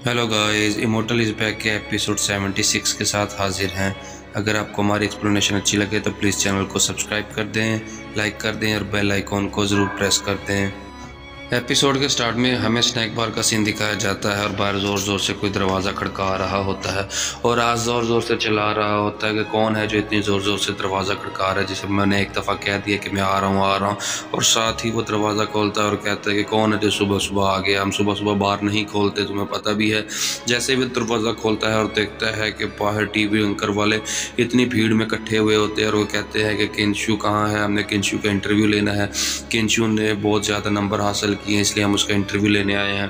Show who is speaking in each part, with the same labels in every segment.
Speaker 1: Hello guys, immortal is back के episode 76 के साथ हाजिर हैं। अगर आपको हमारी एक्सप्लेनेशन अच्छी लगे तो प्लीज़ चैनल को सब्सक्राइब कर दें, लाइक कर दें और बेल आइकॉन को ज़रूर प्रेस कर दें। एपिसोड के स्टार्ट में हमें स्नैक बार का सीन दिखाया जाता है और बाहर ज़ोर ज़ोर से कोई दरवाज़ा खड़का रहा होता है और आज ज़ोर ज़ोर से चिल्ला रहा होता है कि कौन है जो इतनी ज़ोर ज़ोर से दरवाज़ा खड़का रहा है, जिसे मैंने एक दफ़ा कह दिया कि मैं आ रहा हूँ और साथ ही वो दरवाज़ा खोलता है और कहता है कि कौन है जो सुबह सुबह आ गया। हम सुबह सुबह बाहर नहीं खोलते, तुम्हें पता भी है। जैसे भी दरवाज़ा खोलता है और देखता है कि बाहर टीवी एंकर वाले इतनी भीड़ में इकट्ठे हुए होते हैं और वो कहते हैं कि किंशु कहाँ है, हमने किंशु का इंटरव्यू लेना है। किंशु ने बहुत ज़्यादा नंबर हासिल किए इसलिए हम उसका इंटरव्यू लेने आए हैं।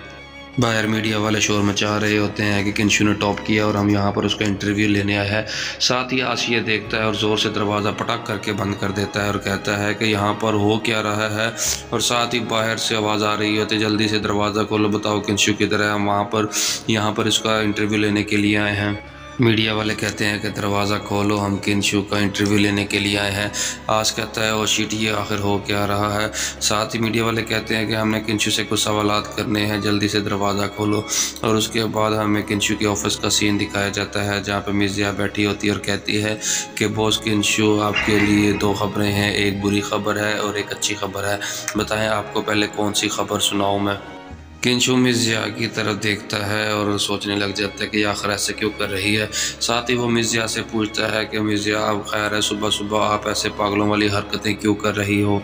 Speaker 1: बाहर मीडिया वाले शोर मचा रहे होते हैं कि किंशु ने टॉप किया और हम यहाँ पर उसका इंटरव्यू लेने आए हैं। साथ ही आशिया देखता है और ज़ोर से दरवाज़ा पटक करके बंद कर देता है और कहता है कि यहाँ पर हो क्या रहा है। और साथ ही बाहर से आवाज़ आ रही होती है, जल्दी से दरवाज़ा खोलो, बताओ किंशु किधर है, हम यहाँ पर इसका इंटरव्यू लेने के लिए आए हैं। मीडिया वाले कहते हैं कि दरवाज़ा खोलो, हम किंशु का इंटरव्यू लेने के लिए आए हैं। आज कहता है ओ शिट, ये आखिर हो क्या रहा है। साथ ही मीडिया वाले कहते हैं कि हमने किंशु से कुछ सवालात करने हैं, जल्दी से दरवाज़ा खोलो। और उसके बाद हमें किंशु के ऑफिस का सीन दिखाया जाता है जहाँ पर मिर्ज़ा बैठी होती है और कहती है कि बॉस किंशु, आपके लिए दो खबरें हैं, एक बुरी खबर है और एक अच्छी खबर है, बताएँ आपको पहले कौन सी खबर सुनाऊँ मैं। किंशु मिर्ज़ा की तरफ देखता है और सोचने लग जाता है कि आखिर ऐसे क्यों कर रही है। साथ ही वो मिर्ज़ा से पूछता है कि मिर्ज़ा, आप खैर है, सुबह सुबह आप ऐसे पागलों वाली हरकतें क्यों कर रही हो।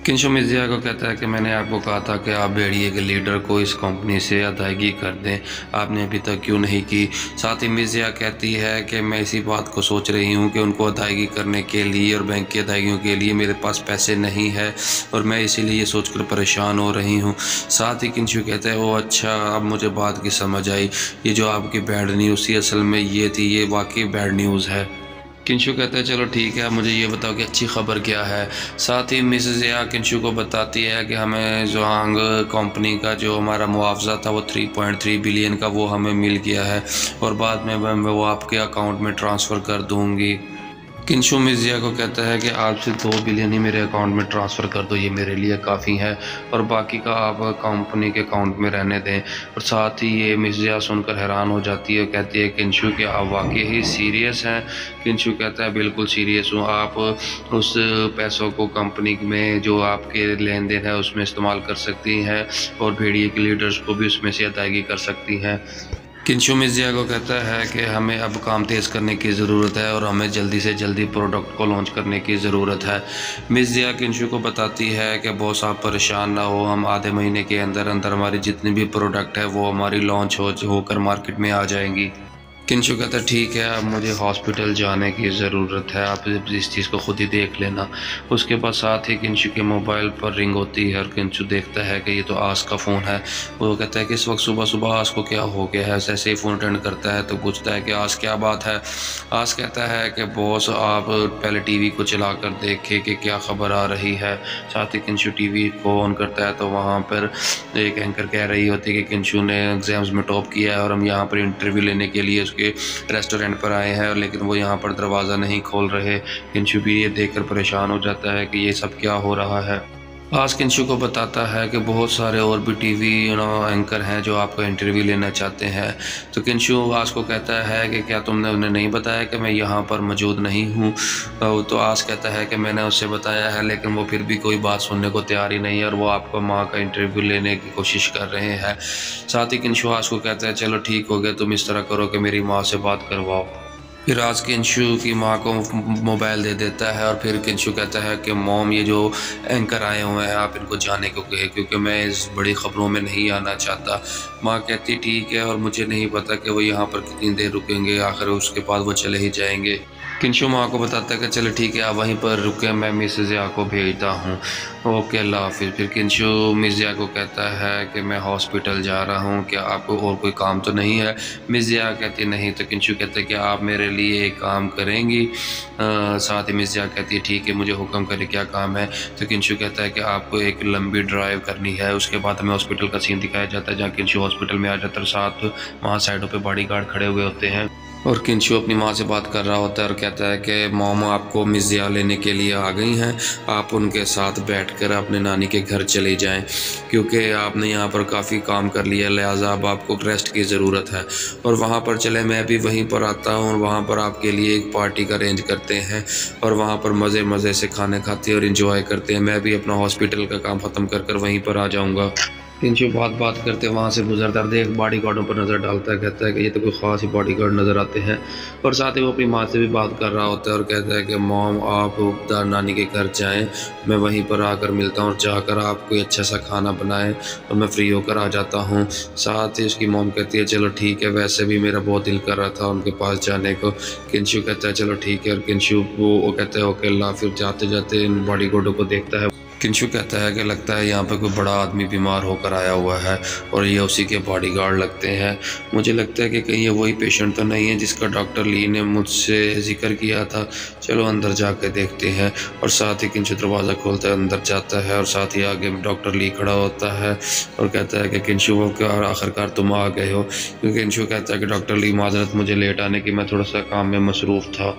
Speaker 1: किंशु मिर्ज़ा को कहता है कि मैंने आपको कहा था कि आप भेड़िए के लीडर को इस कंपनी से अदायगी कर दें, आपने अभी तक क्यों नहीं की। साथ ही मिर्ज़ा कहती है कि मैं इसी बात को सोच रही हूँ कि उनको अदायगी करने के लिए और बैंक की अदायगियों के लिए मेरे पास पैसे नहीं है और मैं इसीलिए ये सोचकर परेशान हो रही हूँ। साथ ही किंशु कहता है ओ अच्छा, अब मुझे बात की समझ आई, ये जो आपकी बैड न्यूज़ थी असल में ये थी, ये वाकई बैड न्यूज़ है। किंशु कहता है चलो ठीक है, मुझे ये बताओ कि अच्छी खबर क्या है। साथ ही मिसेज़ या किंशु को बताती है कि हमें जोहांग कंपनी का जो हमारा मुआवजा था वो 3.3 बिलियन का वो हमें मिल गया है और बाद में मैं वो आपके अकाउंट में ट्रांसफ़र कर दूँगी। किंशु मिर्ज़ा को कहता है कि आप सिर्फ 2 बिलियन ही मेरे अकाउंट में ट्रांसफ़र कर दो, ये मेरे लिए काफ़ी है और बाकी का आप कंपनी के अकाउंट में रहने दें। और साथ ही ये मिर्ज़ा सुनकर हैरान हो जाती है, कहती है किंशु कि आप वाकई ही सीरियस हैं। किंशु कहता है बिल्कुल सीरियस हूँ, आप उस पैसों को कंपनी में जो आपके लेन देन है उसमें इस्तेमाल कर सकती हैं और भेड़िए के लीडर्स को भी उसमें से अदायगी कर सकती हैं। किंशु मिर्ज़ा को कहता है कि हमें अब काम तेज़ करने की ज़रूरत है और हमें जल्दी से जल्दी प्रोडक्ट को लॉन्च करने की ज़रूरत है। मिर्ज़ा किंशु को बताती है कि बॉस आप परेशान ना हो, हम आधे महीने के अंदर अंदर हमारी जितनी भी प्रोडक्ट है वो हमारी लॉन्च होकर मार्केट में आ जाएंगी। किंशु कहता है ठीक है, अब मुझे हॉस्पिटल जाने की ज़रूरत है, आप इस चीज़ को खुद ही देख लेना। उसके बाद साथ ही किंशु के मोबाइल पर रिंग होती है और किंशु देखता है कि ये तो आस का फ़ोन है। वो कहता है कि इस वक्त सुबह सुबह आस को क्या हो गया है। जैसे ही फ़ोन अटेंड करता है तो पूछता है कि आस क्या बात है। आस कहता है कि बॉस आप पहले टीवी को चला कर देखे कि क्या खबर आ रही है। साथ ही किंशु टीवी को ऑन करता है तो वहाँ पर एक एंकर कह रही होती है कि किंशु ने एग्ज़ाम्स में टॉप किया है और हम यहाँ पर इंटरव्यू लेने के लिए के रेस्टोरेंट पर आए हैं, लेकिन वो यहाँ पर दरवाज़ा नहीं खोल रहे। किंशु भी ये देखकर परेशान हो जाता है कि ये सब क्या हो रहा है। आज किंशु को बताता है कि बहुत सारे और भी टीवी एंकर हैं जो आपका इंटरव्यू लेना चाहते हैं। तो किंशु आज को कहता है कि क्या तुमने उन्हें नहीं बताया कि मैं यहाँ पर मौजूद नहीं हूँ। तो आज कहता है कि मैंने उससे बताया है लेकिन वो फिर भी कोई बात सुनने को तैयार ही नहीं है और वो आपका माँ का इंटरव्यू लेने की कोशिश कर रहे हैं। साथ ही किंशु आज को कहता है चलो ठीक हो गया, तुम इस तरह करो कि मेरी माँ से बात करवाओ। फिर आज किंशु की माँ को मोबाइल दे देता है और फिर किंशु कहता है कि मॉम, ये जो एंकर आए हुए हैं आप इनको जाने को कहे क्योंकि मैं इस बड़ी ख़बरों में नहीं आना चाहता। माँ कहती ठीक है और मुझे नहीं पता कि वो यहाँ पर कितनी देर रुकेंगे, आखिर उसके बाद वो चले ही जाएंगे। किंशु माँ को बताता है कि चलो ठीक है आप वहीं पर रुके, मैं मिसेज़ या को भेजता हूँ, ओके अल्लाह हाफिज़। फिर किंशु मिर्ज़ा को कहता है कि मैं हॉस्पिटल जा रहा हूँ, क्या आपको और कोई काम तो नहीं है। मिर्ज़ा कहती नहीं। तो किंशु कहता है कि आप मेरे लिए एक काम करेंगी। साथ ही मिर्ज़ा कहती है ठीक है, मुझे हुक्म करे क्या काम है। तो किंशु कहता है कि आपको एक लंबी ड्राइव करनी है। उसके बाद हमें हॉस्पिटल का सीन दिखाया जाता है जहाँ किंशु हॉस्पिटल में आ जाता है, साथ वहाँ साइडों पर बॉडीगार्ड खड़े हुए होते हैं। और किंशु अपनी माँ से बात कर रहा होता है और कहता है कि मॉम आपको मिस ज़िया लेने के लिए आ गई हैं, आप उनके साथ बैठकर अपने नानी के घर चले जाएं, क्योंकि आपने यहाँ पर काफ़ी काम कर लिया, लिहाजा अब आपको रेस्ट की ज़रूरत है। और वहाँ पर चले, मैं भी वहीं पर आता हूँ और वहाँ पर आपके लिए एक पार्टी का अरेंज करते हैं और वहाँ पर मज़े मज़े से खाने खाते और इन्जॉय करते हैं। मैं भी अपना हॉस्पिटल का काम ख़त्म कर वहीं पर आ जाऊँगा। किंशु बात करते वहाँ से गुजरता देख बॉडी गार्डों पर नज़र डालता है, कहता है कि ये तो कोई ख़ास ही बॉडी गार्ड नज़र आते हैं। और साथ ही वो अपनी माँ से भी बात कर रहा होता है और कहता है कि मॉम आप नानी के घर जाएं, मैं वहीं पर आकर मिलता हूँ और जाकर आप कोई अच्छा सा खाना बनाएं और मैं फ्री होकर आ जाता हूँ। साथ ही उसकी मॉम कहती है चलो ठीक है, वैसे भी मेरा बहुत दिल कर रहा था उनके पास जाने को। किंशु कहता है चलो ठीक है, और किंशु वो कहते हैं ओके अल्लाह। फिर जाते जाते इन बॉडी गार्डों को देखता है। किंशु कहता है कि लगता है यहाँ पे कोई बड़ा आदमी बीमार होकर आया हुआ है और ये उसी के बॉडीगार्ड लगते हैं। मुझे लगता है कि कहीं ये वही पेशेंट तो नहीं है जिसका डॉक्टर ली ने मुझसे जिक्र किया था। चलो अंदर जाके देखते हैं। और साथ ही किंशु दरवाज़ा खोलता है, अंदर जाता है और साथ ही आगे डॉक्टर ली खड़ा होता है और कहता है कि किंशु वो क्या आखिरकार तुम आ गए हो। क्योंकि किंशु कहता है कि डॉक्टर ली माजरत मुझे लेट आने की, मैं थोड़ा सा काम में मसरूफ़ था।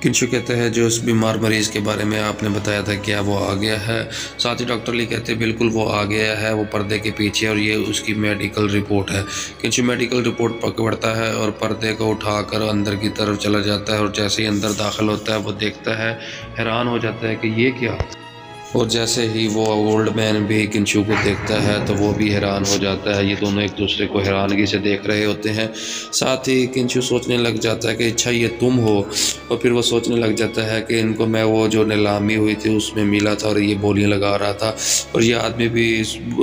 Speaker 1: किंशु कहते हैं जो उस बीमार मरीज़ के बारे में आपने बताया था क्या वो आ गया है। साथ ही डॉक्टर ली कहते हैं बिल्कुल वो आ गया है, वो पर्दे के पीछे और ये उसकी मेडिकल रिपोर्ट है। किंशु मेडिकल रिपोर्ट पकड़ता है और पर्दे को उठाकर अंदर की तरफ चला जाता है और जैसे ही अंदर दाखिल होता है वो देखता है, हैरान हो जाता है कि ये क्या। और जैसे ही वो ओल्ड मैन भी किंशु को देखता है तो वो भी हैरान हो जाता है। ये दोनों एक दूसरे को हैरानगी से देख रहे होते हैं। साथ ही किंशु सोचने लग जाता है कि अच्छा ये तुम हो। और फिर वो सोचने लग जाता है कि इनको मैं वो जो नीलामी हुई थी उसमें मिला था और ये बोलियां लगा रहा था। और ये आदमी भी,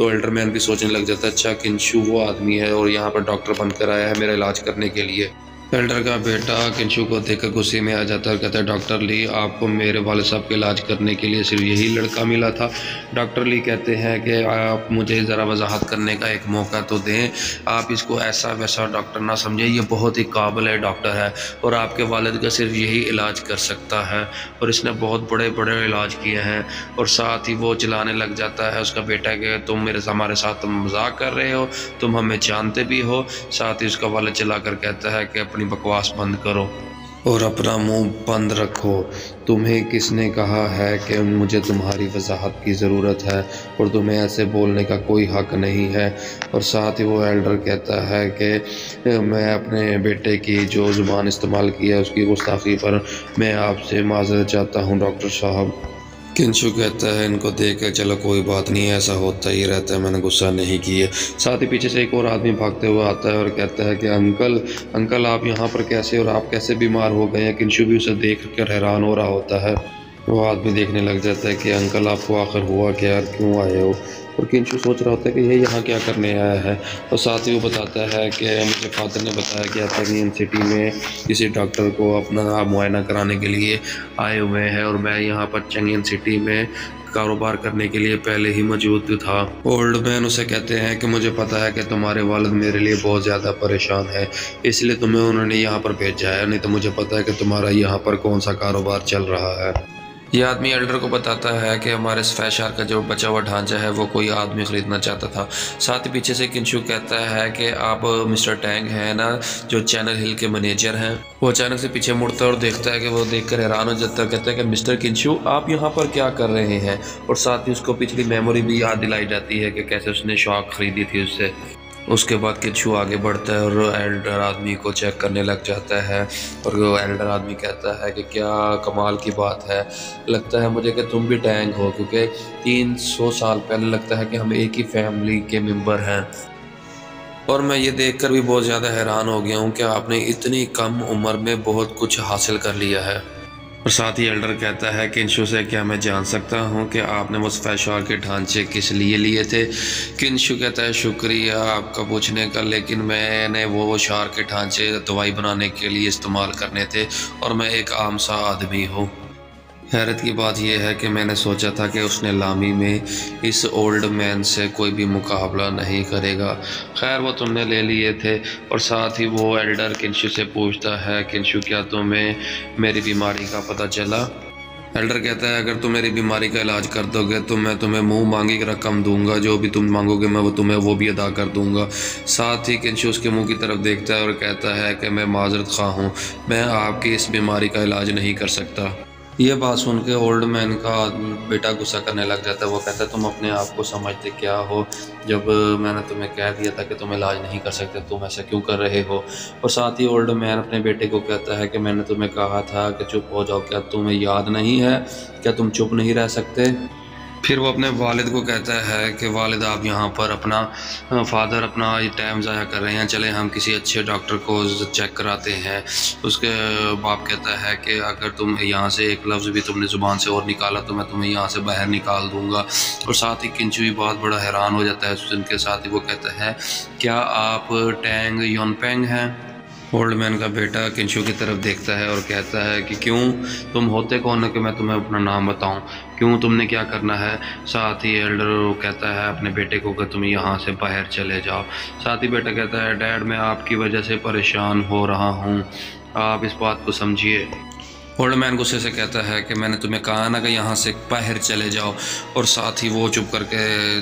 Speaker 1: ओल्डर मैन भी सोचने लग जाता है अच्छा किंशु वो आदमी है और यहाँ पर डॉक्टर बनकर आया है मेरा इलाज करने के लिए। एल्डर का बेटा किंशु को देखकर गुस्से में आ जाता है और कहता है डॉक्टर ली आपको मेरे वाले साहब का इलाज करने के लिए सिर्फ यही लड़का मिला था। डॉक्टर ली कहते हैं कि आप मुझे ज़रा वजाहत करने का एक मौका तो दें, आप इसको ऐसा वैसा डॉक्टर ना समझें, ये बहुत ही काबिल है डॉक्टर है और आपके वालिद का सिर्फ यही इलाज कर सकता है और इसने बहुत बड़े बड़े इलाज किए हैं। और साथ ही वो चिल्लाने लग जाता है उसका बेटा कि तुम हमारे साथ तुम मजाक कर रहे हो, तुम हमें जानते भी हो। साथ ही उसका वालिद चिल्ला कर कहता है कि अपनी बकवास बंद करो और अपना मुंह बंद रखो। तुम्हें किसने कहा है कि मुझे तुम्हारी वजाहत की ज़रूरत है और तुम्हें ऐसे बोलने का कोई हक नहीं है। और साथ ही वो एल्डर कहता है कि मैं अपने बेटे की जो ज़ुबान इस्तेमाल की है उसकी गुस्ताखी पर मैं आपसे माज़रत चाहता हूँ डॉक्टर साहब। किंशु कहता है इनको देख कर चलो कोई बात नहीं है, ऐसा होता ही रहता है, मैंने गुस्सा नहीं किया। साथ ही पीछे से एक और आदमी भागते हुए आता है और कहता है कि अंकल आप यहाँ पर कैसे और आप कैसे बीमार हो गए हैं। किंशु भी उसे देख कर हैरान हो रहा होता है। वो आदमी देखने लग जाता है कि अंकल आपको आखिर हुआ क्या यार, क्यों आए हो। और किंशु सोच रहा होता है कि ये यहाँ क्या करने आया है। और साथ ही वो बताता है कि मुझे फादर ने बताया कि आप चंगियन सिटी में किसी डॉक्टर को अपना मुआयना कराने के लिए आए हुए हैं और मैं यहाँ पर चंगियन सिटी में कारोबार करने के लिए पहले ही मौजूद था। ओल्ड मैन उसे कहते हैं कि मुझे पता है कि तुम्हारे वालिद मेरे लिए बहुत ज़्यादा परेशान है, इसलिए तुम्हें उन्होंने यहाँ पर भेजा है, नहीं तो मुझे पता है कि तुम्हारा यहाँ पर कौन सा कारोबार चल रहा है। यह आदमी एल्डर को बताता है कि हमारे स्फैशार का जो बचा हुआ ढांचा है वो कोई आदमी ख़रीदना चाहता था। साथ ही पीछे से किंशु कहता है कि आप मिस्टर टैंग हैं ना, जो चैनल हिल के मैनेजर हैं। वो अचानक से पीछे मुड़ता है और देखता है कि वो देखकर हैरान हो जाता है। कहता है कि मिस्टर किंशु आप यहाँ पर क्या कर रहे हैं। और साथ ही उसको पिछली मेमोरी भी याद दिलाई जाती है कि कैसे उसने शॉक खरीदी थी उससे। उसके बाद किंशु आगे बढ़ता है और एल्डर आदमी को चेक करने लग जाता है। और वो एल्डर आदमी कहता है कि क्या कमाल की बात है, लगता है मुझे कि तुम भी टैंग हो, क्योंकि 300 साल पहले लगता है कि हम एक ही फैमिली के मेंबर हैं। और मैं ये देखकर भी बहुत ज़्यादा हैरान हो गया हूँ कि आपने इतनी कम उम्र में बहुत कुछ हासिल कर लिया है। और साथ ही एल्डर कहता है किंशु से क्या मैं जान सकता हूँ कि आपने वो स्फैशार के ढांचे किस लिए लिए थे। किंशु कहता है शुक्रिया आपका पूछने का, लेकिन मैंने वो शार के ढांचे दवाई बनाने के लिए इस्तेमाल करने थे और मैं एक आम सा आदमी हूँ। हैरत की बात यह है कि मैंने सोचा था कि उसने लामी में इस ओल्ड मैन से कोई भी मुकाबला नहीं करेगा। खैर वो तुमने ले लिए थे। और साथ ही वो एल्डर किंशु से पूछता है किंशु क्या तुम्हें मेरी बीमारी का पता चला। एल्डर कहता है अगर तुम मेरी बीमारी का इलाज कर दोगे तो मैं तुम्हें मुंह मांगी रकम दूंगा, जो भी तुम मांगोगे मैं तुम्हें वो भी अदा कर दूंगा। साथ ही किंशु उसके मुंह की तरफ देखता है और कहता है कि मैं माजरत खा हूँ, मैं आपकी इस बीमारी का इलाज नहीं कर सकता। ये बात सुन के ओल्ड मैन का बेटा गुस्सा करने लग जाता है। वो कहता है तुम अपने आप को समझते क्या हो, जब मैंने तुम्हें कह दिया था कि तुम इलाज नहीं कर सकते, तुम ऐसा क्यों कर रहे हो। और साथ ही ओल्ड मैन अपने बेटे को कहता है कि मैंने तुम्हें कहा था कि चुप हो जाओ, क्या तुम्हें याद नहीं है, क्या तुम चुप नहीं रह सकते। फिर वो अपने वालिद को कहता है कि वालिद आप यहाँ पर अपना टाइम ज़ाया कर रहे हैं, चले हम किसी अच्छे डॉक्टर को चेक कराते हैं। उसके बाप कहता है कि अगर तुम यहाँ से एक लफ्ज़ भी तुमने ज़ुबान से और निकाला तो मैं तुम्हें यहाँ से बाहर निकाल दूँगा। और साथ ही किंशु भी बहुत बड़ा हैरान हो जाता है। उनके साथ ही वो कहता है क्या आप टैंग योनपेंग हैं। ओल्ड मैन का बेटा किंशु की तरफ देखता है और कहता है कि क्यों, तुम होते कौन हो कि मैं तुम्हें अपना नाम बताऊं, क्यों, तुमने क्या करना है। साथ ही एल्डर कहता है अपने बेटे को कि तुम यहाँ से बाहर चले जाओ। साथ ही बेटा कहता है डैड मैं आपकी वजह से परेशान हो रहा हूँ, आप इस बात को समझिए। ओल्ड मैन गुस्से से कहता है कि मैंने तुम्हें कहा ना कि यहाँ से बाहर चले जाओ। और साथ ही वो चुप करके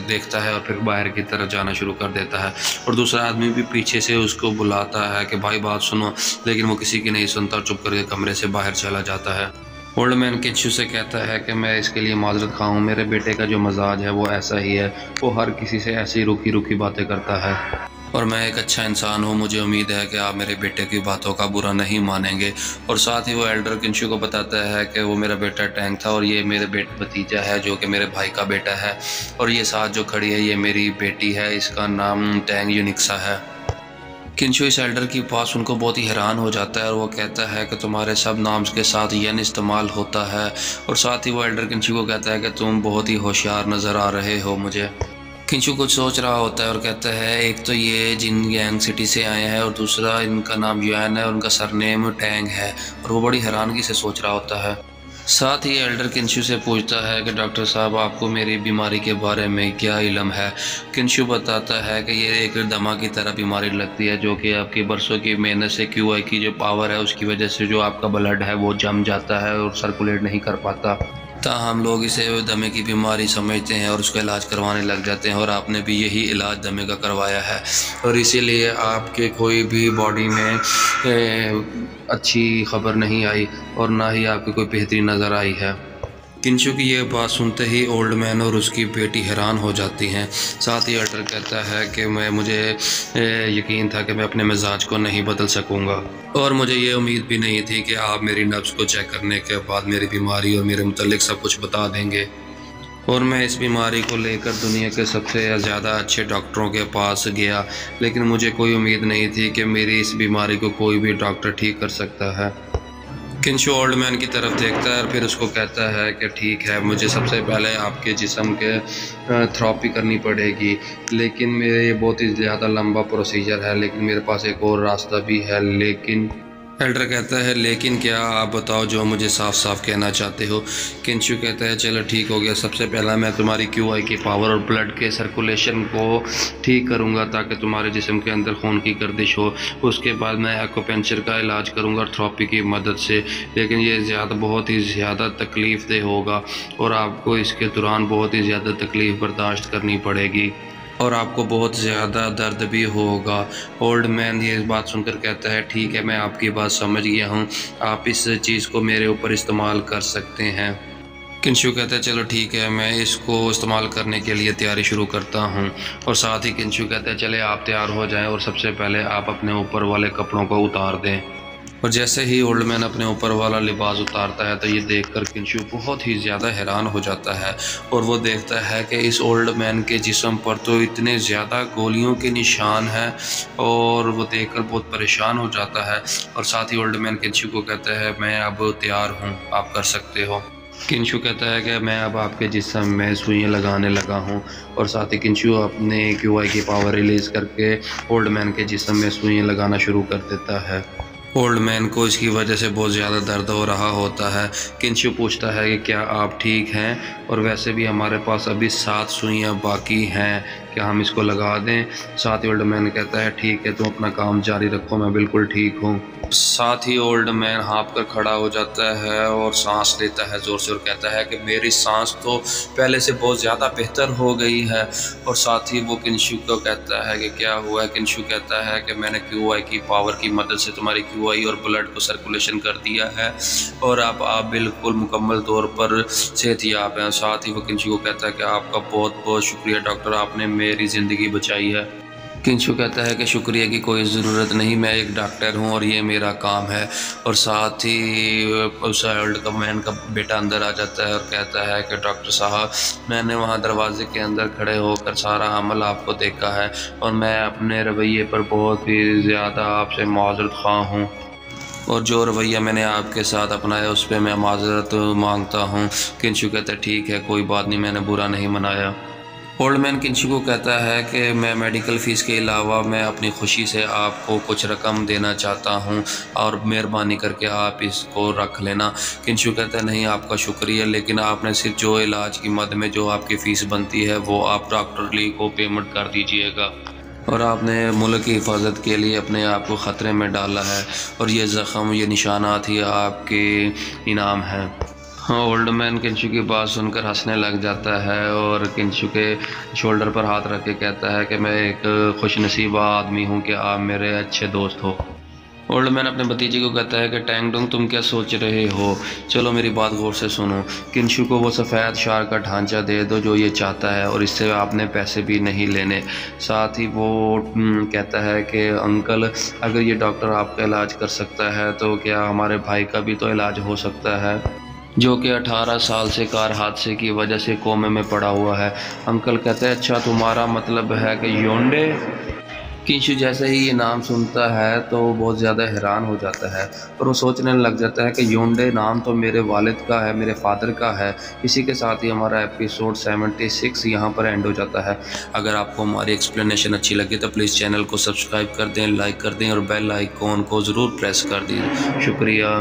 Speaker 1: देखता है और फिर बाहर की तरफ जाना शुरू कर देता है। और दूसरा आदमी भी पीछे से उसको बुलाता है कि भाई बात सुनो, लेकिन वो किसी की नहीं सुनता, चुप करके कमरे से बाहर चला जाता है। ओल्ड मैन किंशु से कहता है कि मैं इसके लिए माजरत खा हूँ, मेरे बेटे का जो मजाज है वो ऐसा ही है, वो हर किसी से ऐसी रूखी रूखी बातें करता है और मैं एक अच्छा इंसान हूँ, मुझे उम्मीद है कि आप मेरे बेटे की बातों का बुरा नहीं मानेंगे। और साथ ही वो एल्डर किंशु को बताता है कि वो मेरा बेटा टैंग था और ये मेरे बेटे भतीजा है जो कि मेरे भाई का बेटा है। और ये साथ जो खड़ी है ये मेरी बेटी है, इसका नाम टैंग यूनिक्सा है। किंशु इस एल्डर की बात सुनकर बहुत ही हैरान हो जाता है और वो कहता है कि तुम्हारे सब नाम्स के साथ यन इस्तेमाल होता है। और साथ ही वो एल्डर किंशु को कहता है कि तुम बहुत ही होशियार नज़र आ रहे हो मुझे। किंशु कुछ सोच रहा होता है और कहता है एक तो ये जिन गैंग सिटी से आए हैं और दूसरा इनका नाम युआन है और उनका सरनेम टैंग है। और वो बड़ी हैरानगी से सोच रहा होता है। साथ ही एल्डर किंशु से पूछता है कि डॉक्टर साहब आपको मेरी बीमारी के बारे में क्या इल्म है। किंशु बताता है कि ये एक दमा की तरह बीमारी लगती है जो कि आपकी बरसों की मेहनत से QI की जो पावर है उसकी वजह से जो आपका ब्लड है वो जम जाता है और सर्कुलेट नहीं कर पाता। हम लोग इसे दमे की बीमारी समझते हैं और उसका इलाज करवाने लग जाते हैं। और आपने भी यही इलाज दमे का करवाया है और इसीलिए आपके कोई भी बॉडी में अच्छी खबर नहीं आई और ना ही आपकी कोई बेहतरी नज़र आई है। किंशु की ये बात सुनते ही ओल्ड मैन और उसकी बेटी हैरान हो जाती हैं। साथ ही एल्डर कहता है कि मुझे यकीन था कि मैं अपने मिजाज को नहीं बदल सकूंगा और मुझे ये उम्मीद भी नहीं थी कि आप मेरी नब्ज़ को चेक करने के बाद मेरी बीमारी और मेरे मुतल्लिक सब कुछ बता देंगे। और मैं इस बीमारी को लेकर दुनिया के सबसे ज़्यादा अच्छे डॉक्टरों के पास गया, लेकिन मुझे कोई उम्मीद नहीं थी कि मेरी इस बीमारी को कोई भी डॉक्टर ठीक कर सकता है। किंशु ओल्ड मैन की तरफ देखता है और फिर उसको कहता है कि ठीक है, मुझे सबसे पहले आपके जिस्म के थेरेपी करनी पड़ेगी, लेकिन मेरे ये बहुत ही ज़्यादा लंबा प्रोसीजर है, लेकिन मेरे पास एक और रास्ता भी है। लेकिन एल्डर कहता है लेकिन क्या, आप बताओ जो मुझे साफ साफ कहना चाहते हो। किंशु कहता है चलो ठीक हो गया, सबसे पहला मैं तुम्हारी QI की पावर और ब्लड के सर्कुलेशन को ठीक करूंगा ताकि तुम्हारे जिस्म के अंदर खून की गर्दिश हो। उसके बाद मैं एक्यूपंक्चर का इलाज करूंगा थेरेपी की मदद से, लेकिन ये बहुत ही ज़्यादा तकलीफ़ दे होगा और आपको इसके दौरान बहुत ही ज़्यादा तकलीफ़ बर्दाश्त करनी पड़ेगी और आपको बहुत ज़्यादा दर्द भी होगा। ओल्ड मैन ये बात सुनकर कहता है ठीक है, मैं आपकी बात समझ गया हूँ, आप इस चीज़ को मेरे ऊपर इस्तेमाल कर सकते हैं। किंशु कहता है चलो ठीक है, मैं इसको इस्तेमाल करने के लिए तैयारी शुरू करता हूँ। और साथ ही किंशु कहता है चले आप तैयार हो जाएं और सबसे पहले आप अपने ऊपर वाले कपड़ों को उतार दें। और जैसे ही ओल्ड मैन अपने ऊपर वाला लिबास उतारता है तो ये देखकर किंशु बहुत ही ज़्यादा हैरान हो जाता है और वो देखता है कि इस ओल्ड मैन के जिस्म पर तो इतने ज़्यादा गोलियों के निशान हैं और वो देखकर बहुत परेशान हो जाता है। और साथ ही ओल्ड मैन किंशु को कहता है मैं अब तैयार हूँ, आप कर सकते हो। किंशु कहता है कि मैं अब आपके जिस्म में सुइयाँ लगाने लगा हूँ। और साथ ही किंशु अपने QI की पावर रिलीज़ करके ओल्ड मैन के जिस्म में सुइयाँ लगाना शुरू कर देता है। ओल्ड मैन को इसकी वजह से बहुत ज़्यादा दर्द हो रहा होता है। किंशु पूछता है कि क्या आप ठीक हैं, और वैसे भी हमारे पास अभी 7 सुइयाँ बाकी हैं, कि हम इसको लगा दें। साथ ही ओल्ड मैन कहता है ठीक है तुम अपना काम जारी रखो, मैं बिल्कुल ठीक हूँ। साथ ही ओल्ड मैन हाँफ कर खड़ा हो जाता है और सांस लेता है ज़ोर से और कहता है कि मेरी सांस तो पहले से बहुत ज़्यादा बेहतर हो गई है। और साथ ही वो किंशु को कहता है कि क्या हुआ है। किंशु कहता है कि मैंने QI की पावर की मदद से तुम्हारी QI और ब्लड को सर्कुलेशन कर दिया है और अब आप बिल्कुल मुकम्मल तौर पर सेहतयाब हैं। साथ ही वो किंशु को कहता है कि आपका बहुत बहुत शुक्रिया डॉक्टर, आपने मेरी ज़िंदगी बचाई है। किंशु कहता है कि शुक्रिया की कोई ज़रूरत नहीं, मैं एक डॉक्टर हूं और ये मेरा काम है। और साथ ही उस ओल्ड मैन का बेटा अंदर आ जाता है और कहता है कि डॉक्टर साहब मैंने वहां दरवाजे के अंदर खड़े होकर सारा अमल आपको देखा है और मैं अपने रवैये पर बहुत ही ज़्यादा आपसे माज़रत ख़्वाह हूँ और जो रवैया मैंने आपके साथ अपनाया उस पर मैं माज़रत मांगता हूँ। किंशु कहता है ठीक है कोई बात नहीं, मैंने बुरा नहीं मनाया। ओल्ड मैन किंशु को कहता है कि मैं मेडिकल फ़ीस के अलावा मैं अपनी खुशी से आपको कुछ रकम देना चाहता हूं और मेहरबानी करके आप इसको रख लेना। किंशु कहता है नहीं आपका शुक्रिया, लेकिन आपने सिर्फ जो इलाज की मद में जो आपकी फ़ीस बनती है वो आप डॉक्टर ली को पेमेंट कर दीजिएगा। और आपने मुल्क की हिफाजत के लिए अपने आप को ख़तरे में डाला है और ये ज़ख़म ये निशानात ही आपके इनाम हैं। हाँ, ओल्ड मैन किंशु की बात सुनकर हंसने लग जाता है और किंशु के शोल्डर पर हाथ रख के कहता है कि मैं एक खुशनसीब आदमी हूँ कि आप मेरे अच्छे दोस्त हो। ओल्ड मैन अपने भतीजे को कहता है कि टैंग डोंग तुम क्या सोच रहे हो, चलो मेरी बात गौर से सुनो। किंशु को वो सफ़ेद शार का ढांचा दे दो जो ये चाहता है और इससे आपने पैसे भी नहीं लेने। साथ ही वो कहता है कि अंकल अगर ये डॉक्टर आपका इलाज कर सकता है तो क्या हमारे भाई का भी तो इलाज हो सकता है जो कि 18 साल से कार हादसे की वजह से कोमे में पड़ा हुआ है। अंकल कहते हैं अच्छा तुम्हारा मतलब है कि योंडे। किंशु जैसे ही ये नाम सुनता है तो वो बहुत ज़्यादा हैरान हो जाता है और वो सोचने लग जाता है कि योंडे नाम तो मेरे वालिद का है, मेरे फादर का है। इसी के साथ ही हमारा एपिसोड 76 यहाँ पर एंड हो जाता है। अगर आपको हमारी एक्सप्लेनेशन अच्छी लगी तो प्लीज़ चैनल को सब्सक्राइब कर दें, लाइक कर दें और बेल आइकॉन को ज़रूर प्रेस कर दें। शुक्रिया।